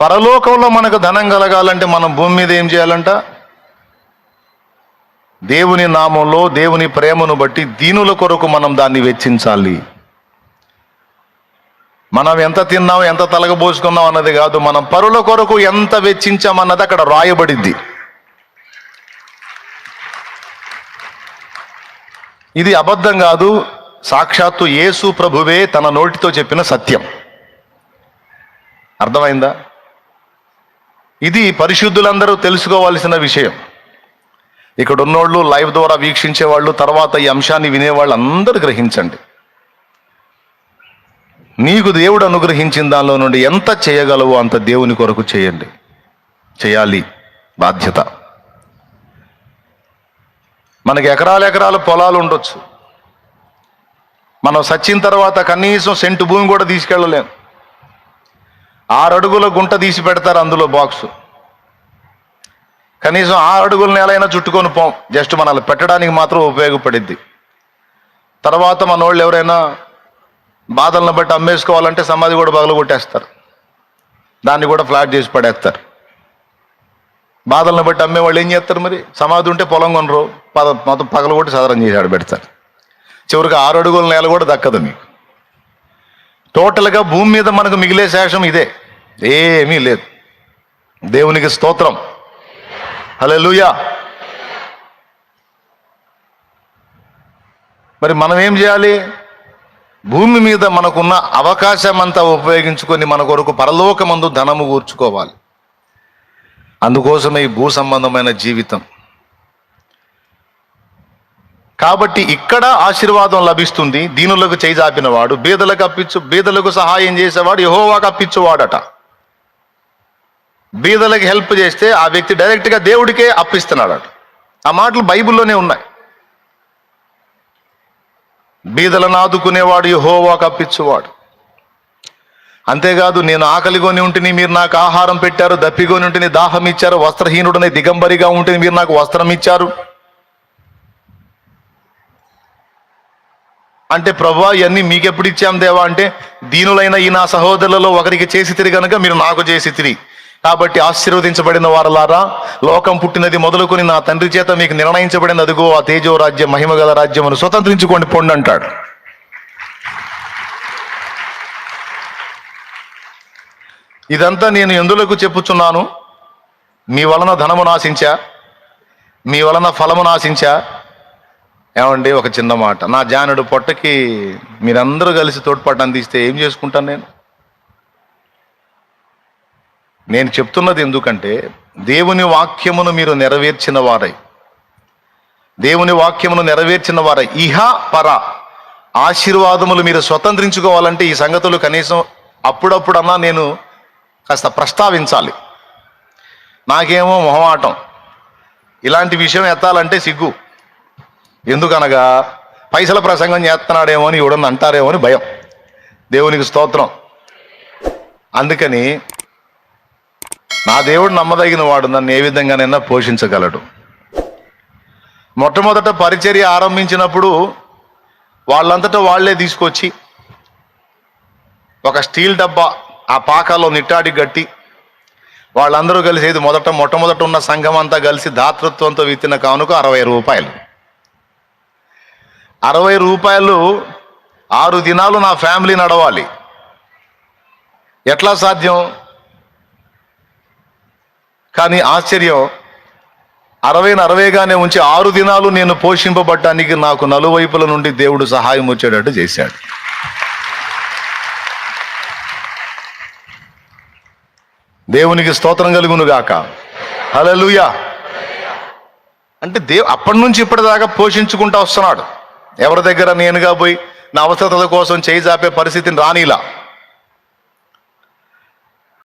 పరలోకంలో మనకు ధనం కలగాలంటే మనం భూమి మీద ఏం చేయాలంట? దేవుని నామంలో దేవుని ప్రేమను బట్టి దీనుల కొరకు మనం దాన్ని వెచ్చించాలి. మనం ఎంత తిన్నాం, ఎంత తలగబోసుకున్నాం అన్నది కాదు, మనం పరుల కొరకు ఎంత వెచ్చించామన్నది అక్కడ రాయబడిద్ది. ఇది అబద్ధం కాదు, సాక్షాత్తు యేసు ప్రభువే తన నోటితో చెప్పిన సత్యం. అర్థమైందా? ఇది పరిశుద్ధులందరూ తెలుసుకోవాల్సిన విషయం. ఇక్కడ ఉన్నోళ్ళు, లైవ్ ద్వారా వీక్షించేవాళ్ళు, తర్వాత ఈ అంశాన్ని వినేవాళ్ళు అందరూ గ్రహించండి. నీకు దేవుడు అనుగ్రహించిన దానిలో నుండి ఎంత చేయగలవో అంత దేవుని కొరకు చేయండి, చేయాలి, బాధ్యత. మనకి ఎకరాల పొలాలు ఉండొచ్చు, మనం సచ్చిన తర్వాత కనీసం సెంటు భూమి కూడా తీసుకెళ్ళలేం. 6 అడుగుల గుంట తీసి పెడతారు, అందులో బాక్సు. కనీసం 6 అడుగుల నేలైనా చుట్టుకొని పోం, జస్ట్ మనల్ని పెట్టడానికి మాత్రం ఉపయోగపడిద్ది. తర్వాత మన వాళ్ళు ఎవరైనా బాధలను బట్టి అమ్మేసుకోవాలంటే సమాధి కూడా పగల కొట్టేస్తారు, దాన్ని కూడా ఫ్లాట్ చేసి పడేస్తారు. బాధలను బట్టి అమ్మేవాళ్ళు ఏం చేస్తారు మరి? సమాధి ఉంటే పొలం కొనరు, మొత్తం పగల కొట్టి సదరం చేసి ఆడబెడతారు. చివరికి 6 అడుగుల నేల కూడా దక్కదు మీకు. టోటల్గా భూమి మీద మనకు మిగిలే శేషం ఇదే, ఏమీ లేదు. దేవునికి స్తోత్రం, హల్లెలూయా. మరి మనం ఏం చేయాలి? భూమి మీద మనకున్న అవకాశం అంతా ఉపయోగించుకొని మన కొరకు పరలోకమందు ధనము కూర్చుకోవాలి. అందుకోసమే ఈ భూ సంబంధమైన జీవితం. కాబట్టి ఇక్కడ ఆశీర్వాదం లభిస్తుంది. దీనులకు చేయి చాపినవాడు, బీదలకు సహాయం చేసేవాడు యెహోవాకు అప్పించువాడట. బీదలకు హెల్ప్ చేస్తే ఆ వ్యక్తి డైరెక్ట్గా దేవుడికే అప్పిస్తున్నాడట. ఆ మాటలు బైబిల్లోనే ఉన్నాయి. బీదలను ఆదుకునేవాడు యెహోవాకు అప్పించువాడు. అంతేకాదు, నేను ఆకలిగొని ఉంటిని మీరు నాకు ఆహారం పెట్టారు, దప్పిగొని ఉంటిని దాహం ఇచ్చారు, వస్త్రహీనుడని దిగంబరిగా ఉంటిని మీరు నాకు వస్త్రం ఇచ్చారు అంటే, ప్రభువా ఇవన్నీ మీకెప్పుడు ఇచ్చాం దేవా అంటే, దీనులైన ఈ నా సహోదరులలో ఒకరికి చేసి తిరిగి కనుక మీరు నాకు చేసి తిరిగి. కాబట్టి ఆశీర్వదించబడిన వారలారా, లోకం పుట్టినది మొదలుకొని నా తండ్రి చేత మీకు నిర్ణయించబడిన అదిగో ఆ తేజో రాజ్యం, మహిమగల రాజ్యమును స్వతంత్రించుకోండి పొండి అంటాడు. ఇదంతా నేను ఎందులకు చెప్పుచున్నాను? మీ వలన ధనము నాశించా, మీ వలన ఫలము నాశించా. ఏమండి, ఒక చిన్న మాట, నా జానుడు పొట్టకి మీరందరూ కలిసి తోడ్పాటు అందిస్తే ఏం చేసుకుంటాను నేను చెప్తున్నది ఎందుకంటే, దేవుని వాక్యమును మీరు నెరవేర్చిన వారై, దేవుని వాక్యమును నెరవేర్చిన వారై ఇహ పర ఆశీర్వాదములు మీరు స్వతంత్రించుకోవాలంటే ఈ సంగతులు కనీసం అప్పుడప్పుడన్నా నేను కాస్త ప్రస్తావించాలి. నాకేమో మొహమాటం, ఇలాంటి విషయం ఎత్తాలంటే సిగ్గు. ఎందుకనగా పైసల ప్రసంగం చేస్తున్నాడేమో అని ఎవడన్నా అంటారేమో అని భయం. దేవునికి స్తోత్రం. అందుకని నా దేవుడు నమ్మదగిన వాడు, నన్ను ఏ విధంగానైనా పోషించగలడు. మొట్టమొదట పరిచర్య ఆరంభించినప్పుడు వాళ్ళంతటా వాళ్లే తీసుకొచ్చి ఒక స్టీల్ డబ్బా ఆ పాకాలో నిట్టాడి గట్టి వాళ్ళందరూ కలిసి, ఇది మొట్టమొదట ఉన్న సంఘం అంతా కలిసి దాతృత్వంతో విత్తిన కానుక 60 రూపాయలు. 60 రూపాయలు 6 దినాలు నా ఫ్యామిలీ నడవాలి. ఎట్లా సాధ్యం? కానీ ఆశ్చర్యం, 60ని 60గానే ఉంచి 6 దినాలు నేను పోషింపబడ్డానికి నాకు నలువైపుల నుండి దేవుడు సహాయం వచ్చేటట్టు చేశాడు. దేవునికి స్తోత్రం కలుగును గాక, హల్లెలూయా. అంటే అప్పటి నుంచి ఇప్పటిదాకా పోషించుకుంటూ వస్తున్నాడు. ఎవరి దగ్గర నేనుగా పోయి నా అవసరతల కోసం చేయి చాపే పరిస్థితిని రానిలా.